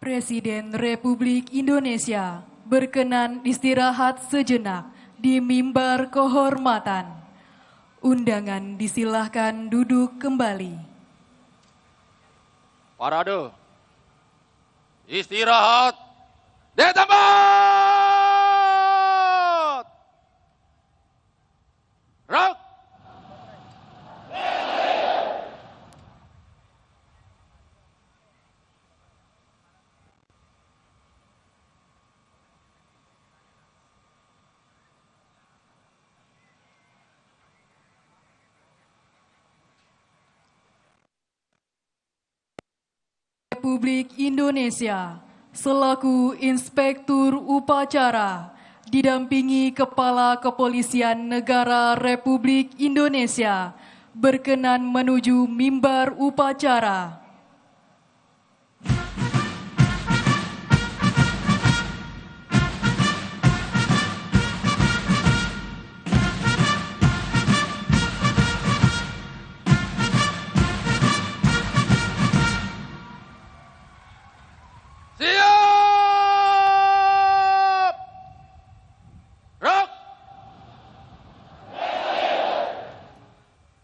Presiden Republik Indonesia berkenan istirahat sejenak di mimbar kehormatan. Undangan disilahkan duduk kembali. Parade. Istirahat di tempat. Rak. Republik Indonesia selaku Inspektur Upacara didampingi Kepala Kepolisian Negara Republik Indonesia berkenan menuju mimbar upacara. Siap. Rak.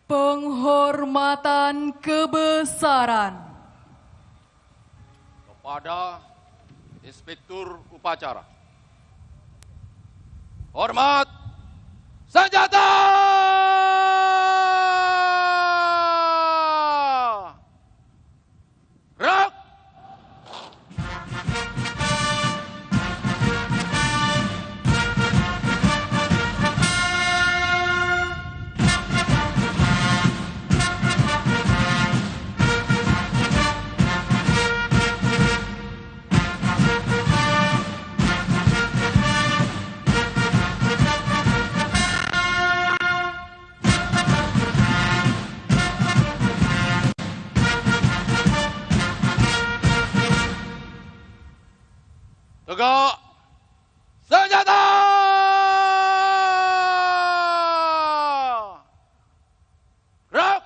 Penghormatan kebesaran Kepada Inspektur Upacara. Hormat senjata! Rak! Tegak senjata! Rak!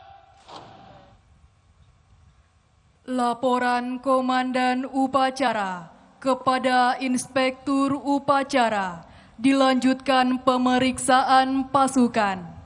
Laporan Komandan Upacara kepada Inspektur Upacara dilanjutkan pemeriksaan pasukan.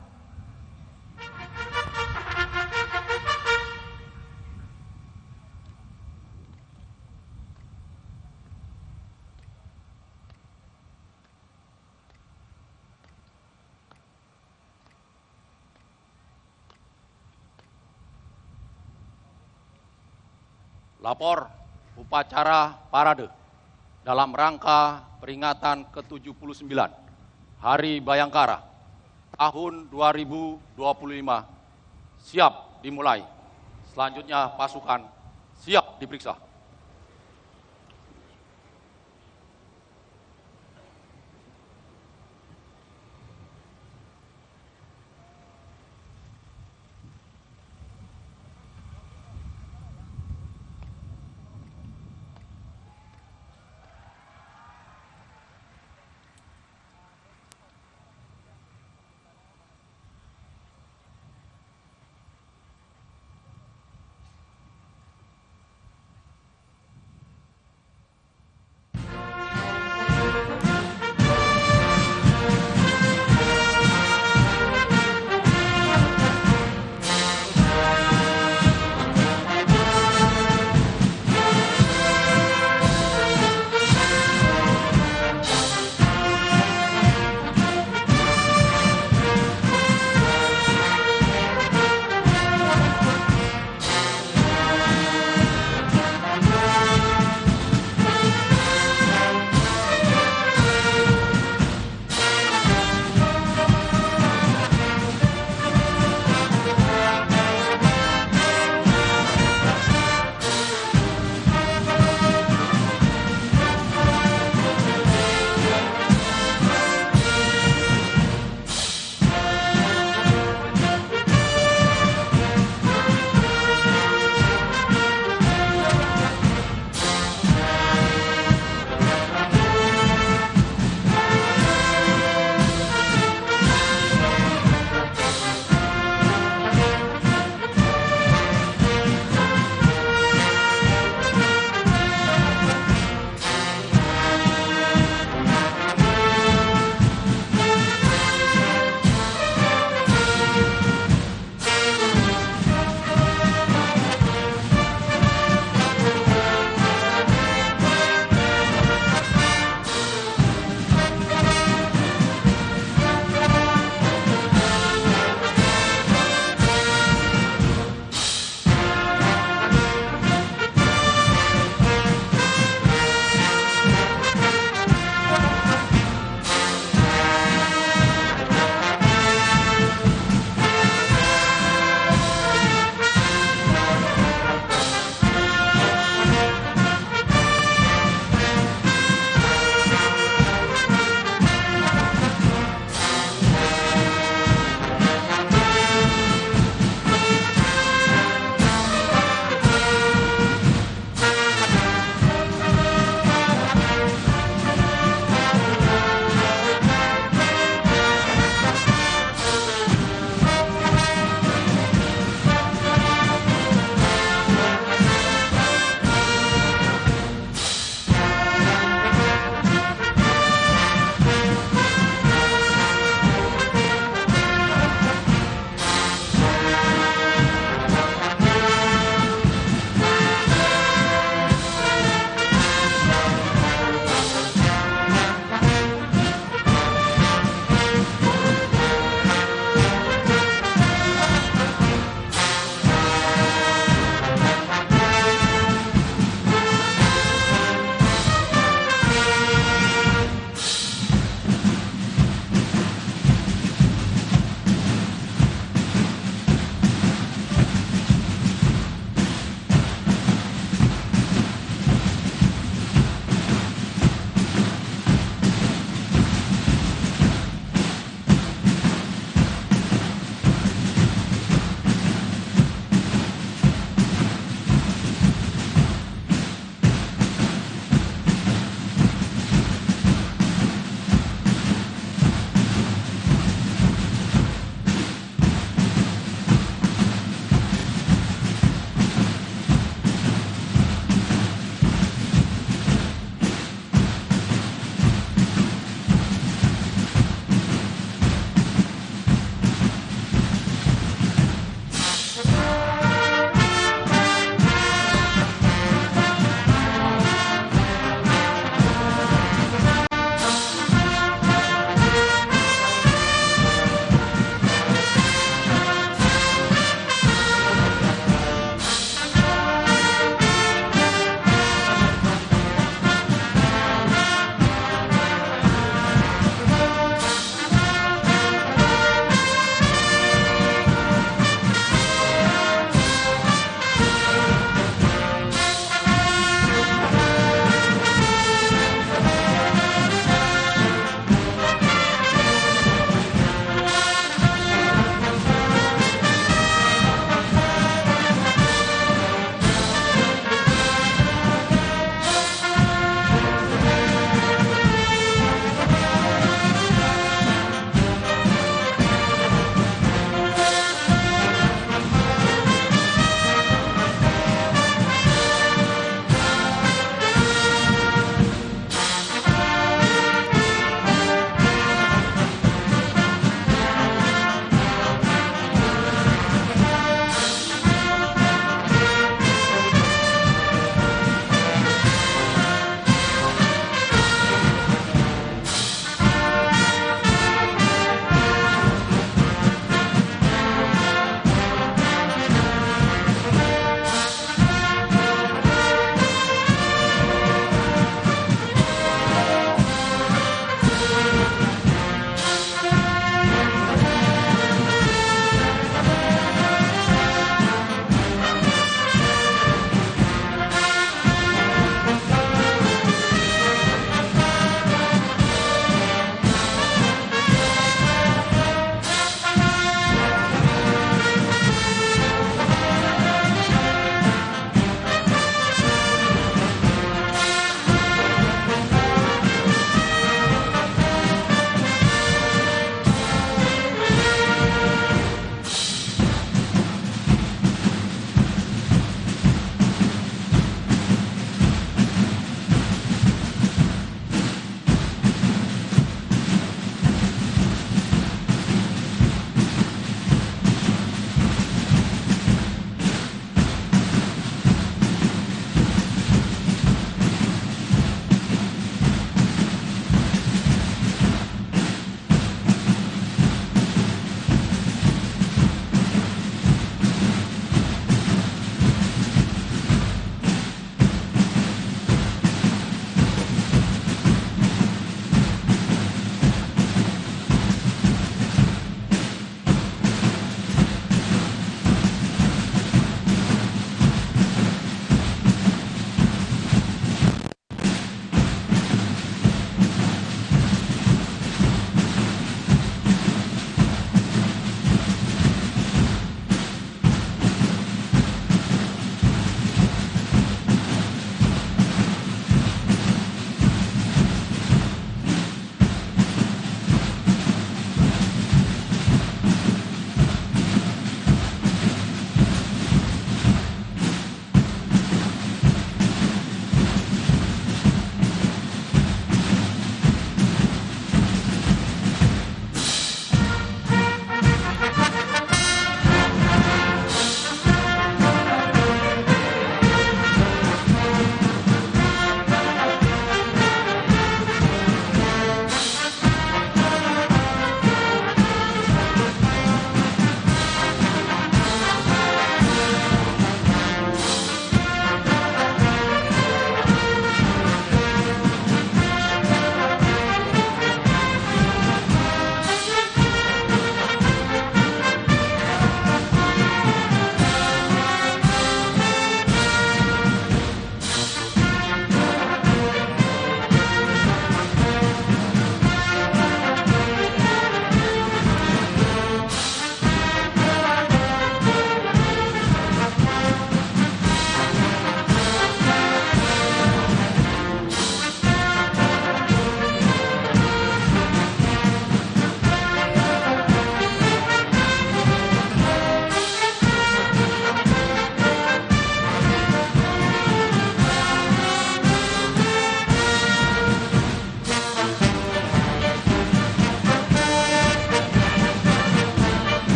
Lapor upacara parade dalam rangka peringatan ke-79 Hari Bayangkara tahun 2025 siap dimulai. Selanjutnya pasukan siap diperiksa.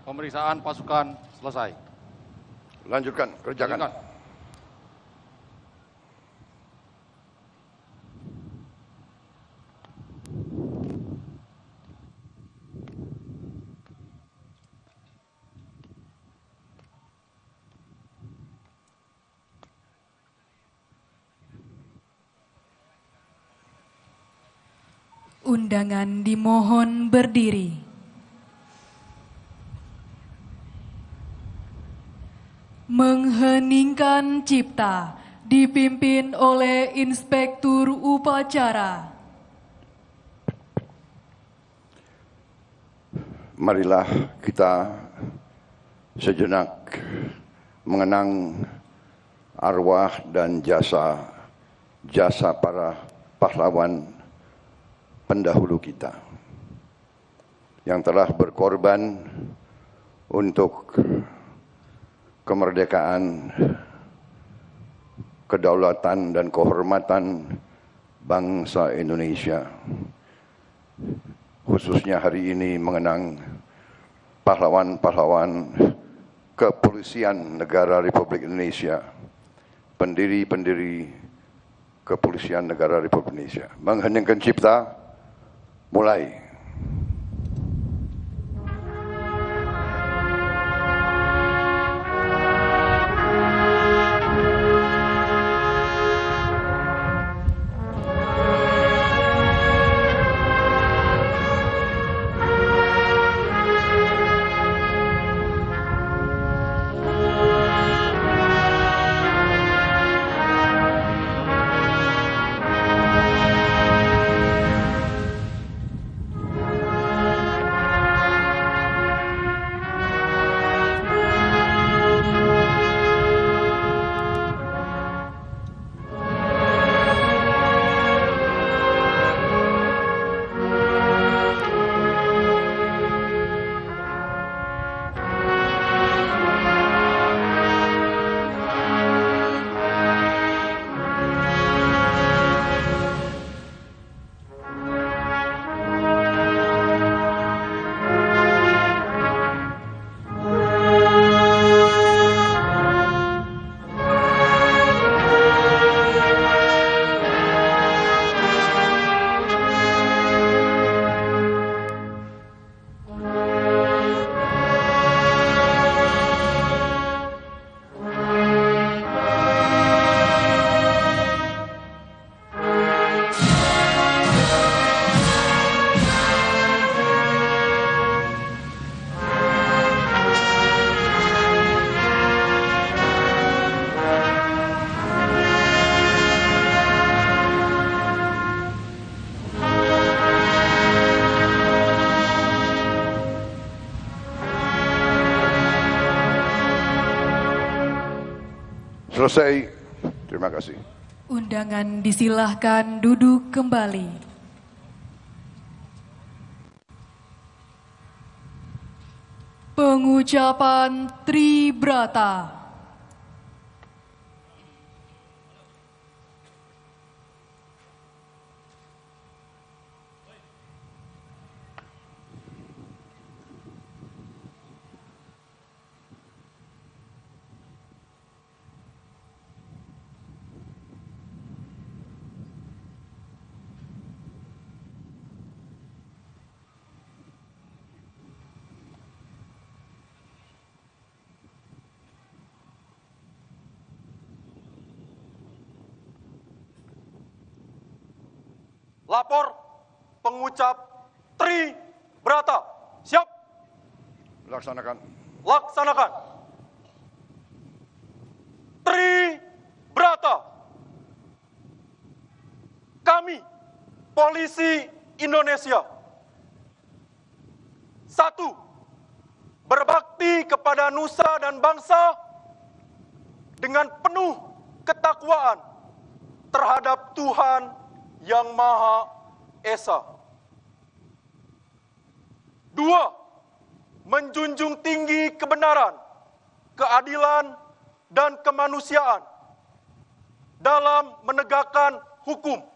Pemeriksaan pasukan selesai. Lanjutkan, kerjakan. Lanjutkan. Undangan dimohon berdiri. Mengheningkan cipta dipimpin oleh Inspektur Upacara. Marilah kita sejenak mengenang arwah dan jasa para pahlawan pendahulu kita yang telah berkorban untuk kemerdekaan, kedaulatan dan kehormatan bangsa Indonesia. Khususnya hari ini mengenang pahlawan-pahlawan Kepolisian Negara Republik Indonesia, pendiri-pendiri Kepolisian Negara Republik Indonesia. Mengheningkan cipta, mulai. Selesai. Terima kasih. Undangan disilahkan duduk kembali. Pengucapan Tribrata. Lapor pengucap Tribrata. Siap. Laksanakan. Laksanakan. Tribrata. Kami, Polisi Indonesia. 1. Berbakti kepada nusa dan bangsa dengan penuh ketakwaan terhadap Tuhan Yang Maha Esa. 2. Menjunjung tinggi kebenaran, keadilan, dan kemanusiaan dalam menegakkan hukum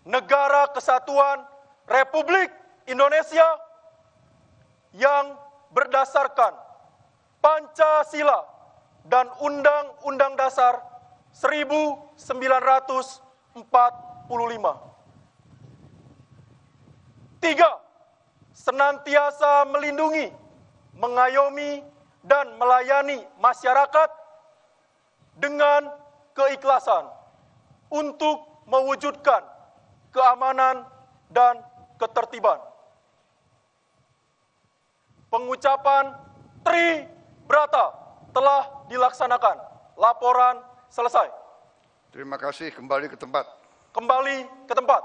Negara Kesatuan Republik Indonesia yang berdasarkan Pancasila dan Undang-Undang Dasar 1945. 3. Senantiasa melindungi, mengayomi, dan melayani masyarakat dengan keikhlasan untuk mewujudkan keamanan dan ketertiban. Pengucapan Tribrata telah dilaksanakan. Laporan selesai. Terima kasih, kembali ke tempat. Kembali ke tempat.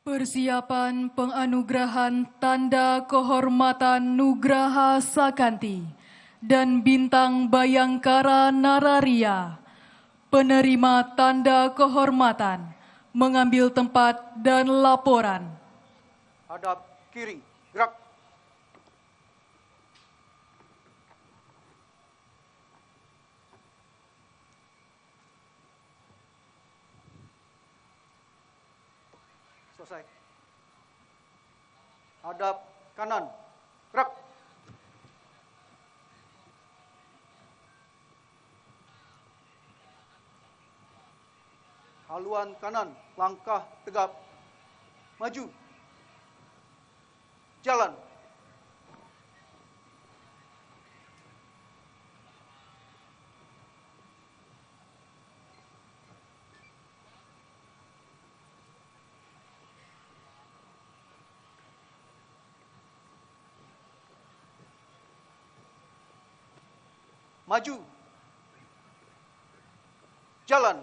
Persiapan penganugerahan Tanda Kehormatan Nugraha Sakanti dan Bintang Bayangkara Nararia. Penerima Tanda Kehormatan mengambil tempat dan laporan. Hadap kiri, gerak. Selesai. Hadap kanan, gerak. Haluan kanan, langkah tegap. Maju. Jalan. Maju. Jalan.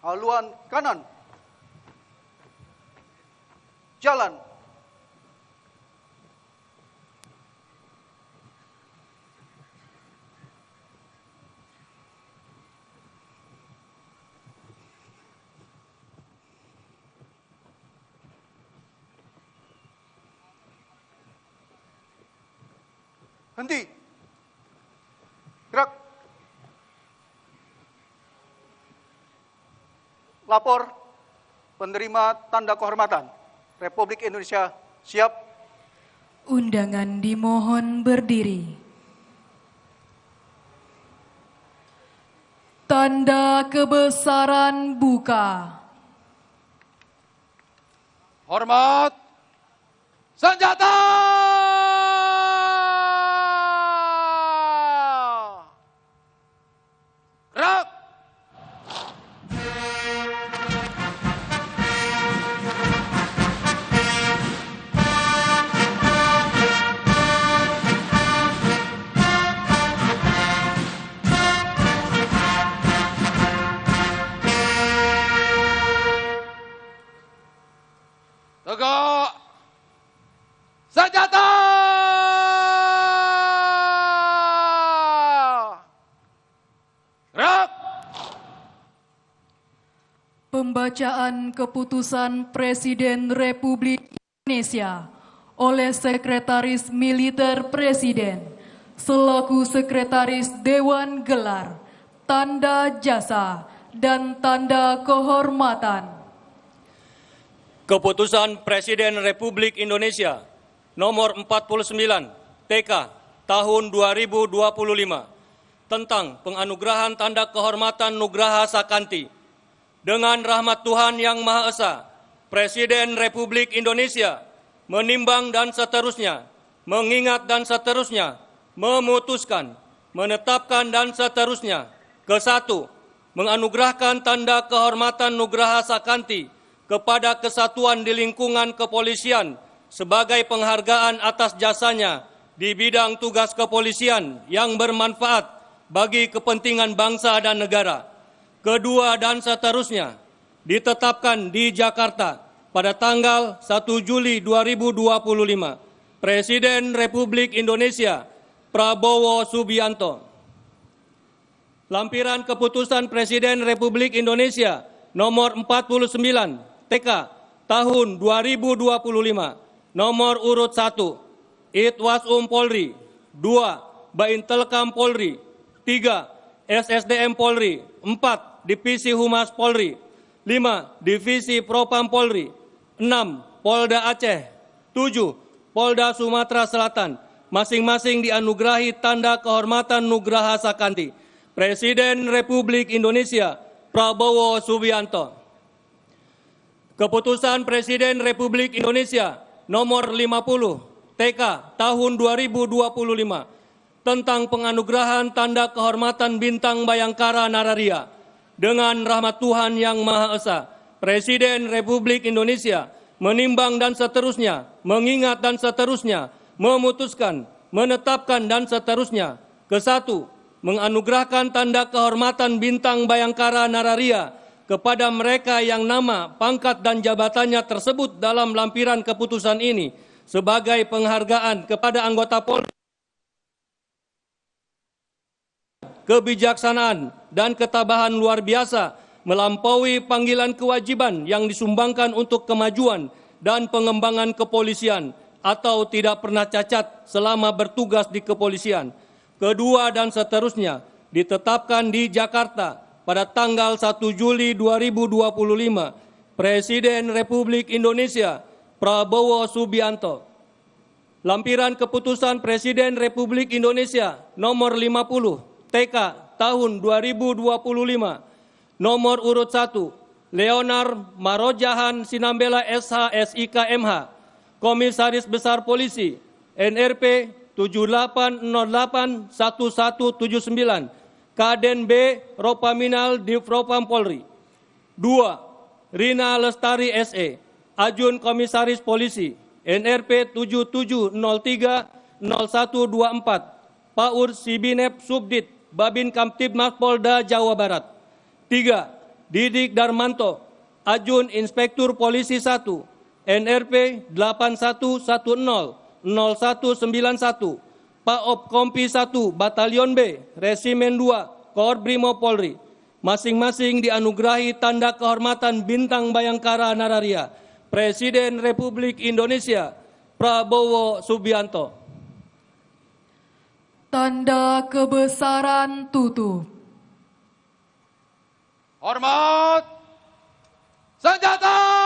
Haluan kanan. Jalan. Henti. Gerak. Lapor penerima tanda kehormatan Republik Indonesia siap. Undangan dimohon berdiri. Tanda kebesaran buka. Hormat. Senjata. Gerak. Tegak. Senjata. Gerak. Pembacaan keputusan Presiden Republik Indonesia oleh Sekretaris Militer Presiden selaku Sekretaris Dewan Gelar, Tanda Jasa, dan Tanda Kehormatan. Keputusan Presiden Republik Indonesia nomor 49 TK tahun 2025 tentang penganugerahan Tanda Kehormatan Nugraha Sakanti dengan rahmat Tuhan Yang Maha Esa Presiden Republik Indonesia menimbang dan seterusnya, mengingat dan seterusnya, memutuskan, menetapkan dan seterusnya. Ke-1, menganugerahkan tanda kehormatan Nugraha Sakanti kepada kesatuan di lingkungan kepolisian sebagai penghargaan atas jasanya di bidang tugas kepolisian yang bermanfaat bagi kepentingan bangsa dan negara. Kedua dan seterusnya, ditetapkan di Jakarta pada tanggal 1 Juli 2025. Presiden Republik Indonesia Prabowo Subianto. Lampiran Keputusan Presiden Republik Indonesia nomor 49 TK tahun 2025. Nomor urut 1, Itwasum Polri. 2, Baintelkam Polri. 3, SSDM Polri. 4, Divisi Humas Polri. 5, Divisi Propam Polri. 6, Polda Aceh. 7, Polda Sumatera Selatan. Masing-masing dianugerahi tanda kehormatan Nugraha Sakanti. Presiden Republik Indonesia Prabowo Subianto. Keputusan Presiden Republik Indonesia nomor 50 TK tahun 2025 tentang penganugerahan tanda kehormatan Bintang Bayangkara Nararia. Dengan rahmat Tuhan Yang Maha Esa, Presiden Republik Indonesia menimbang dan seterusnya, mengingat dan seterusnya, memutuskan, menetapkan dan seterusnya. Ke-1, menganugerahkan tanda kehormatan Bintang Bayangkara Nararia kepada mereka yang nama, pangkat dan jabatannya tersebut dalam lampiran keputusan ini sebagai penghargaan kepada anggota Polri, kebijaksanaan dan ketabahan luar biasa melampaui panggilan kewajiban yang disumbangkan untuk kemajuan dan pengembangan kepolisian atau tidak pernah cacat selama bertugas di kepolisian. Kedua dan seterusnya ditetapkan di Jakarta pada tanggal 1 Juli 2025. Presiden Republik Indonesia Prabowo Subianto. Lampiran Keputusan Presiden Republik Indonesia nomor 50 TK tahun 2025. Nomor urut 1, Leonard Marojahan Sinambela SH SIK MH, Komisaris Besar Polisi, NRP 78081179, Kaden B. Ropaminal Divpropam Polri. 2. Rina Lestari SE, Ajun Komisaris Polisi, NRP 77030124, Paur Sibinep Subdit, Babin Kamtibmas Polda Jawa Barat. 3. Didik Darmanto, Ajun Inspektur Polisi 1, NRP 81100191, Paop Kompi 1, Batalion B, Resimen 2, Koor Brimo Polri. Masing-masing dianugerahi tanda kehormatan Bintang Bayangkara Nararia. Presiden Republik Indonesia Prabowo Subianto. Tanda kebesaran tutup. Hormat senjata!